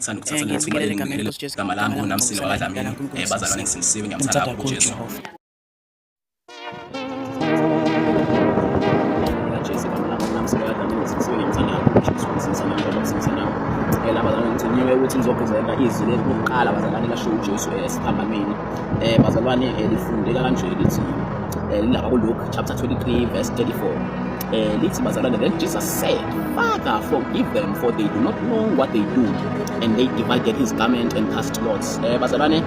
Sithanda ukuthatha Ngiyabingelela egameni lenkosi Jesu igama lami uNamsilo wakwaDlamini. Bazalwane ngisindisiwe, ngiyamthanda kakhulu uJesu. Jesu igama lami uNamsilo wakwaDlamini, ngisindisiwe, ngiyamthanda kakhulu uJesu. Ngisindisana ngoba ngisindisana bazalwane ngithiniwe ukuthi ngizophezela izwi lokuqala bazalwane lasho uJesu esiphambanweni. Bazalwane lifundeka kanje lithi lilapha kuLuke chapter 23 verse 34. Lithi bazalwane, then Jesus said, Father, forgive them, for they do not know what they do. And they divided his garment and cast lots. Bazalwane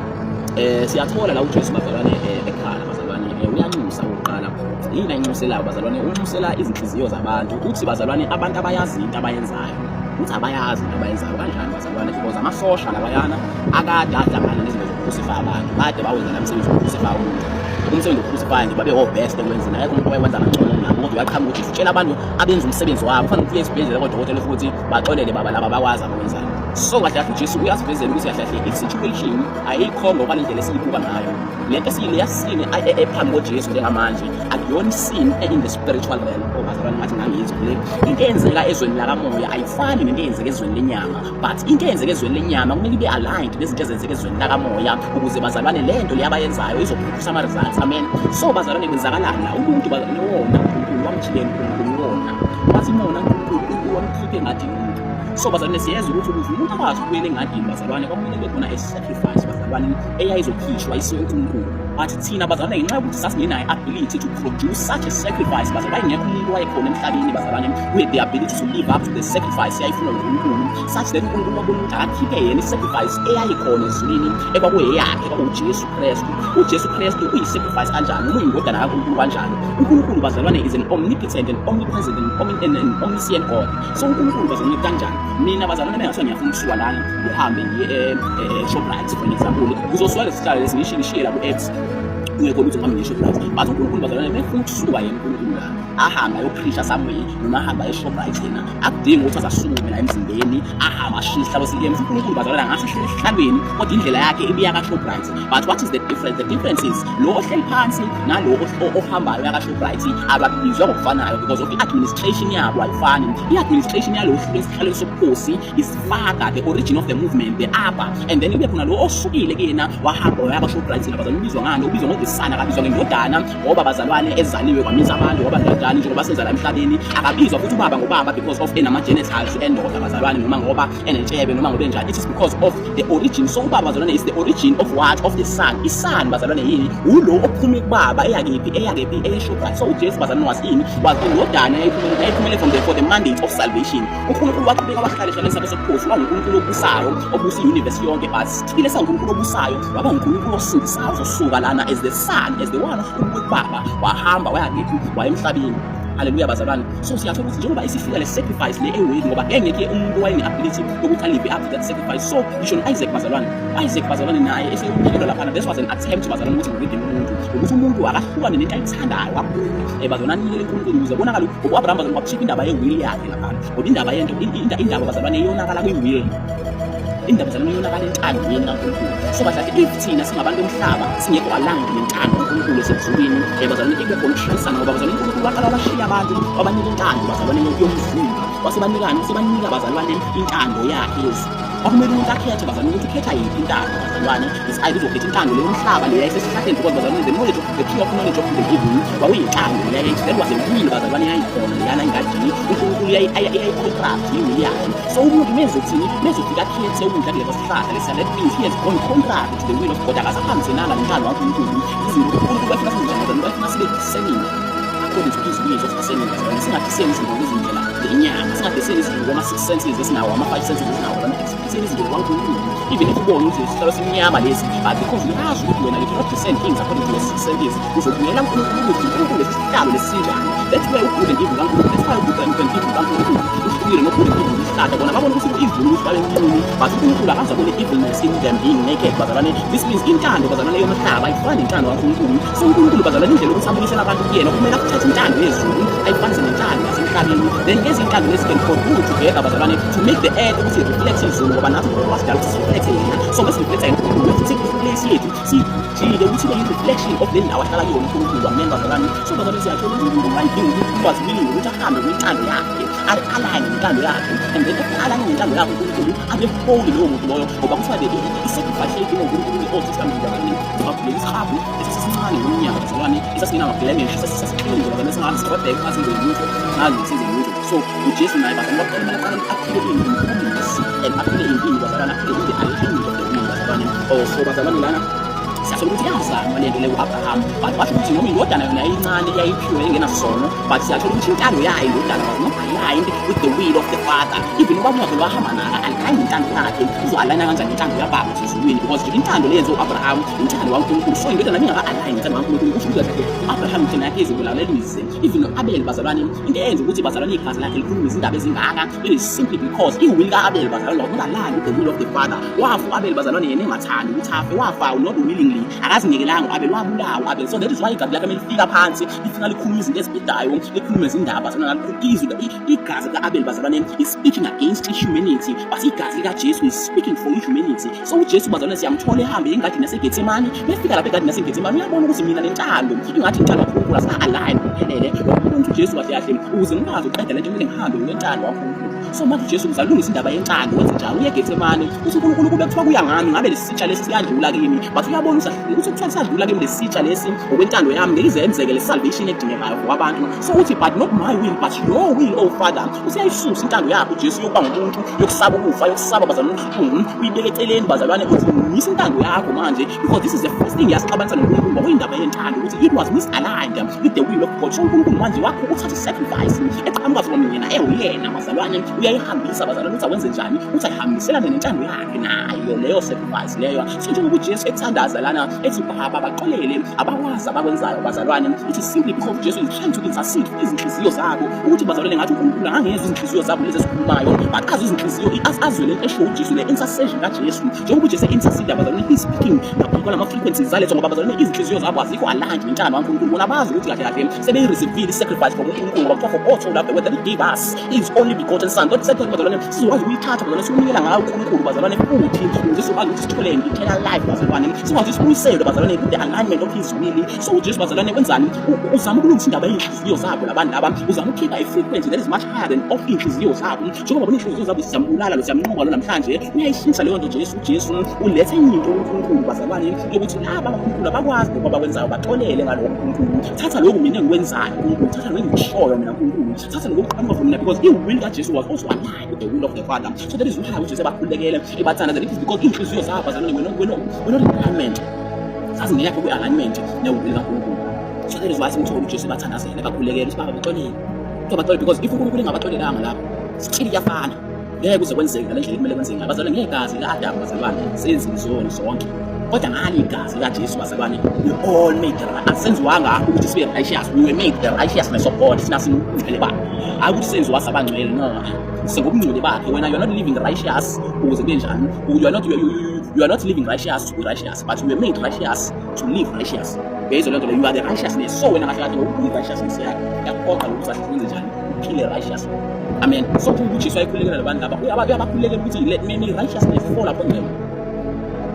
siyathola la uJesu bazalwane ekhala bazalwane uyanxusa oqala. Yini ayinxuselayo bazalwane? Unxusela izinhliziyo zabantu. Uthi bazalwane abantu abayazi into abayenzayo. Uthi abayazi into abayenzayo kanjani bazalwane? Because amasosha labayana akade adlangana nezinto zokucrucify abantu. Kade bawenza la msebenzi wokucrucify umuntu. Umsebenzi wokucrucify nje babe obest ekwenza naye umuntu oyenza ngcono nabo. Kodwa uyaqhamuka ukuthi utshela abantu abenza umsebenzi wabo. Kufanele ufike esibhedlela kodokotela futhi baxolele baba laba bakwazi abawenzayo. So kahle kahle uJesu uyasivezela ukuthi kahle kahle i-situation ayikho ngoba le ndlela esiyibuka ngayo. Lento esiyasini ephambi koJesu njengamanje akuyona isini in the spiritual realm. Bazalwane ngathi ngangizwe le into eyenzeka ezweni lakamoya ayifani nento eyenzeka ezweni lenyama, but into eyenzeka ezweni lenyama kumele ibe aligned nezinto ezenzeka ezweni lakamoya ukuze bazalwane lento le abayenzayo izophuthusa ama results. Amen. So bazalwane kwenzakalani la umuntu bazalwane wona uNkulunkulu wamjileni uNkulunkulu wona wathi mona uNkulunkulu wamkhiphe engadini umuntu. So bazalwane siyeza ukuthi umuntu akwazi ukuyela engadini bazalwane kwakumele kube khona a-sacrifice bazalwane eyayizokhishwa isiwe uNkulunkulu. But thina bazalwane ngenxa yokuthi sasingenayo ability to produce such a sacrifice bazalwane ngekho umuntu wayekhona emhlabeni bazalwane with the ability to live up to the sacrifice eyayifuna uNkulunkulu, such that uNkulunkulu wabona ukuthi akakhiphe yena i-sacrifice eyayikhona ezulwini ekwakuyeyakhe kwakuJesu Kristu. uJesu Kristu uyi-sacrifice kanjani? Uyindodana kaNkulunkulu kanjani? uNkulunkulu bazalwane is an omnipotent and omnipresent and omniscient God. So uNkulunkulu bazalwane kanjani? Mina bazalwane bengathiwa ngiyafuna ukusuka lana ngihambe ngiye Shoprite for example, kuzosuka lesihlalo lesingishiye la ku-apps ungekho lutho ngami nge-Shoprite, but uNkulunkulu bazalwane befuna ukusuka yena uNkulunkulu la ahamba ayopreacher somewhere noma ahamba eShoprite yena akudingi ukuthi azasukume la emzimbeni ahamba ashiye isihlalo sikemfu. uNkulunkulu bazalwane angasihlala esihlalweni kodwa indlela yakhe ibiya kaShoprite. But what is the difference? The difference is lo ohleli phansi nalo ohambayo yakaShoprite ababizwa ngokufanayo because of i-administration yabo ayifani. I-administration yalo esihlalo sobukhosi isifaka the origin of the movement, the upper, and then ibe khona lo osukile kuyena wahamba yakaShoprite labazalwane ubizwa ngani? Ubizwa ngokwisana, akabizwa ngendodana ngoba bazalwane ezaliwe kwamisa abantu ngoba kanjani njengoba senza la emhlabeni. Akabizwa futhi ubaba ngobaba because of enama genitals endoda bazalwane noma ngoba enentshebe noma ngoba enjani. It is because of the origin. So ubaba bazalwane is the origin of what? Of the son. Isan bazalwane yini? Ulo ophuma kubaba eyakephi eyeShoprite. So uJesu bazalwane was indodana eyayiphumele from for the mandate of salvation. uNkulunkulu waqhubeka wahlalisha lesabo sobukhosi waNkulunkulu obusayo obusa i-universe yonke, but sithile saNkulunkulu obusayo waba uNkulunkulu osindisayo ozosuka lana as the son, as the one ophuma kubaba wahamba wayakephi waye emhlabeni. Haleluya bazalwane. So siyathola ukuthi njengoba isifika le sacrifice le ewedi ngoba engeke umuntu wayene-ability yokuthi alive up to that sacrifice. So ngisho no-Isaac bazalwane naye eseyomkhelo laphana, this was an attempt bazalwane ukuthi ngiredeem umuntu ukuthi umuntu akahlukane nento ayithandayo kakhulu bazalwane anikele uNkulunkulu ukuze bonakala ngoku-Abraham bazalwane kwakushipha indaba ye-will yakhe laphana ngoba indaba yento indaba bazalwane iyonakala kwi-will, indaba bazalwane iyonakala entandweni kaNkulunkulu. So kahle if thina singabantu bomhlaba singekho aligned nentando uNkulunkulu esezulwini bazalwane kube khona ukushayisana ngoba bazalwane uNkulunkulu waqala washiya abantu wabanika intando bazalwane yomzimba wasebanika bazalwane intando yakhe yezulu. Kwakumele umuntu akhethe bazalwane ukuthi ukhetha yiphi intando bazalwane. Is either uzokhetha intando leyo mhlaba leyo yayisesihlahleni because bazalwane the knowledge of the tree of knowledge of the evil kwakuyintando leyo that was a will bazalwane yayikhona leyana engadini uNkulunkulu yayi-contract yi-will yakhe. So umuntu mezofika akhethe ukudla kuleso sihlahla lesi-let means he has gone contract to the will of God, akasahambisenanga nentando kaNkulunkulu. Izinto uNkulunkulu bafuna sizenzele bafuna sibe discerning according to his ways of discerning bazalwane. Singadiscerni izinto ngezindlela zenyama, singadiscerni izinto ngama-six senses esinawo, ama-five senses esinawo discerni izinto kaNkulunkulu. Even if ubone ukuthi isihlalo simnyama lesi, but because uyazi ukuthi wena you cannot discern things according to your six senses, uzobuyela uNkulunkulu ukuthi uNkulunkulu lesi sihlalo lesinjani. That's why ugood and evil kaNkulunkulu, that's why ugood and evil kaNkulunkulu uhlukile nogood and evil isihlahla bona babona ukuthi evil ukuthi babe nkulu, but uNkulunkulu akazabone evilness in them being naked bazalwane. This means intando bazalwane yomhlaba ayifani intando kaNkulunkulu. So uNkulunkulu bazalwane indlela ukuthi abuyisela abantu kuyena kumele akuthathe intando yezulu ayifanise nentando yasemhlabeni, then ngezi intando lezi can contribute together bazalwane to make the earth ukuthi reflect izulu ngoba nathi uNkulunkulu wasidala ukuthi sireflect yena. So mesireflecta uNkulunkulu ukuthi i-place yethu sijike ukuthi ibe yi-reflection of le ndawo ahlala kuyona uNkulunkulu. Amen bazalwane. So bazalwane siyathola ukuthi uNkulunkulu wayidinga ukuthi ukwazi ukuthi ahambe kwintando yakhe align nentando yakhe, and then align nentando yakhe uNkulunkulu abe holy lowo muntu loyo, ngoba kuthiwa i-sacrifice yayidinga uNkulunkulu i-Old Testament bakule isihabu esisincane ngomnyaka bazalwane esasinamablemesh sasiclean bazalwane singazi sibabheka ngathi senze lutho ngazi senze lutho. So uJesu naye bazalwane waqala aqala aphile impilo and aphile impilo bazalwane aphile the alignment of the will bazalwane. So bazalwane lana siyasho ukuthi yazama lento le ku-Abraham, but basho ukuthi noma indodana yona yayincane yayiphiwe engenasono, but siyasho ukuthi intando yayo indodana was not aligned with the will of the Father. Even ubaba wabo wahamba naye align intando yakhe, uzo-aligna kanjani intando yababa ezulwini, because intando le yenze u-Abraham intando kaNkulunkulu. So indodana mingaka-align intando kaNkulunkulu kusho ukuthi kahle u-Abraham thina yakhe izibulalalise. Even Abel bazalwane, into eyenza ukuthi bazalwane igazi lakhe likhulume izindaba ezingaka, it is simply because i-will ka-Abel bazalwane was not aligned with the will of the Father. Wafa u-Abel bazalwane yena engathandi ukuthi afe, wafa not willingly, akazingekelanga u-Abel, wabulawa u-Abel. So that is why igazi lakhe melifika phansi lifika likhuluma izinto ezibhedayo, likhulume izindaba igazi ka-Abel bazalwane is speaking against humanity, but igazi likaJesu is speaking for humanity. So uJesu bazalwane siyamthola ehambe engadini yaseGetsemane, befika lapha engadini yaseGetsemane uyabona ukuthi mina nentando ingathi intando kaNkulunkulu asa-align kuphelele, ngoba uJesu kahle kahle ukuze ngikwazi ukuqeda lento kumele ngihambe ngentando kaNkulunkulu. So manje uJesu uzalungisa indaba yentando, wenze njalo uye eGetsemane uthi uNkulunkulu kube kuthiwa kuya ngami ngabe lesitsha lesi siyadlula kimi, but uyabona ukuthi kuthiwa siyadlula kimi lesitsha lesi ngokwentando yami ngeke izenzeke le salvation edingekayo for abantu. So uthi but not my will but your will, oh Father. Usiyayisusa intando yakho uJesu yokuba ngumuntu, yokusaba ukufa, yokusaba bazalwane uNkulunkulu, uyibeke eceleni bazalwane uthi ngiyisa intando yakho manje, because this is the first thing yasixabanisa noNkulunkulu ngoba indaba yentando ukuthi it was misaligned with the will of God. So uNkulunkulu manje wakho uthatha sacrifice eqhamuka from yena uyena bazalwane uyayihambisa bazalwane uthi awenze njani, uthi ayihambiselane nentando yakhe nayo leyo sacrifice leyo. So njengoba uJesu ethandaza lana ethi baba baxolele abakwazi abakwenzayo bazalwane, it is simply because Jesus is trying to intercede for izinhliziyo zabo, ukuthi bazalwane ngathi uNkulunkulu angeze izinhliziyo zabo lezi esikhulumayo, but azi izinhliziyo azwe le esho uJesu le intercession kaJesu. Njengoba uJesu intercede bazalwane he speaking ngaphambi kwama frequencies zalezo, ngoba bazalwane izinhliziyo zabo azikho aligned nentando kaNkulunkulu, bona bazi ukuthi kahle kahle sebeyireceive sacrifice from uNkulunkulu, ngoba for God so loved the world that he gave us his only begotten son. God said bazalwane sizokwazi ukuyithatha bazalwane siunikela ngayo uNkulunkulu bazalwane, futhi sizokwazi ukuthi sithole eternal life bazalwane, sikwazi ukuyisela bazalwane the alignment of his will. So uJesu bazalwane wenzani, uzama ukulungisa indaba yey'nhliziyo zabo labantu laba, uzama ukukhipha i-frequency that is much higher than of iy'nhliziyo zabo, njengoba bona iy'nhliziyo zabo siyambulala lo siyamnqoba lo namhlanje, uyayishintsha leyo nto uJesu ulethe into uNkulunkulu bazalwane yokuthi laba abaNkulunkulu abakwazi ngoba bakwenzayo baxolele ngaloko uNkulunkulu. Thatha lokhu mina engikwenzayo uNkulunkulu, thatha lokhu engikushoyo mina uNkulunkulu, thatha lokhu okuqhamuka from mina, because i-will kaJesu was also aligned with the will of the Father. So that is why uJesu ebakhululekele ebathandaza, it is because iy'nhliziyo zabo bazalwane we're not in alignment, sazingekho kwi-alignment ne-will kaNkulunkulu. So that is why simthola uJesu ebathandazele bakhululekele ukuthi baba baxolele, baxolele, because if uNkulunkulu engabaxolelanga lapho still iyafana, ngeke kuze kwenzeke ngale ndlela kumele kwenzeke ngayo bazalwane. Ngegazi lika-Adamu bazalwane senze izono zonke, kodwa ngalo igazi likaJesu bazalwane we all made right. Asenziwanga ukuthi sibe righteous, we were made the righteousness of God thina sinobungcwele bakhe, hayi ukuthi senziwa sabangcwele, no, sengobungcwele bakhe. Wena you are not living righteous ukuze kube njani, you are not living righteous to be righteous, but you were made righteous to live righteous. Based on that you are the righteousness. So wena kahle kahle ngokulive righteousness yakho yakuphoqa ukuthi asenze njani uphile righteous. Amen. So uJesu ayikhulekela labantu laba uyabakhulekela ukuthi let me righteousness fall upon them,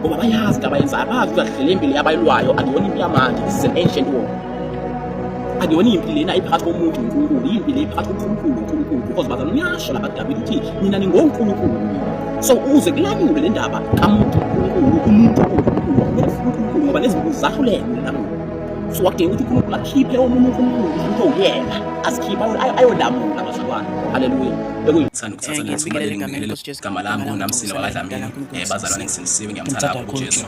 ngoba bayazi into abayenzayo, bazi ukuthi kahle le mpilo yabayilwayo akuyona impilo yamanje, this is an ancient war. Akuyona impilo lena iphakathi komuntu noNkulunkulu, impilo iphakathi koNkulunkulu, because bazalwane uyasho lapha kuDavide ukuthi mina ningoNkulunkulu. So uze kulanyulwe le ndaba kamuntu uNkulunkulu kumele uNkulunkulu ngoba nezinto zahlulene lapho. So wakudinga ukuthi uNkulunkulu akhiphe omunye uNkulunkulu into uyena asikhipha ayolamula bazalwane. Haleluya. Bekuyithanda ukuthatha lesi ngigama lami uNamsile wakwaDlamini, bazalwane ngisindisiwe, ngiyamthanda kakhulu uJesu.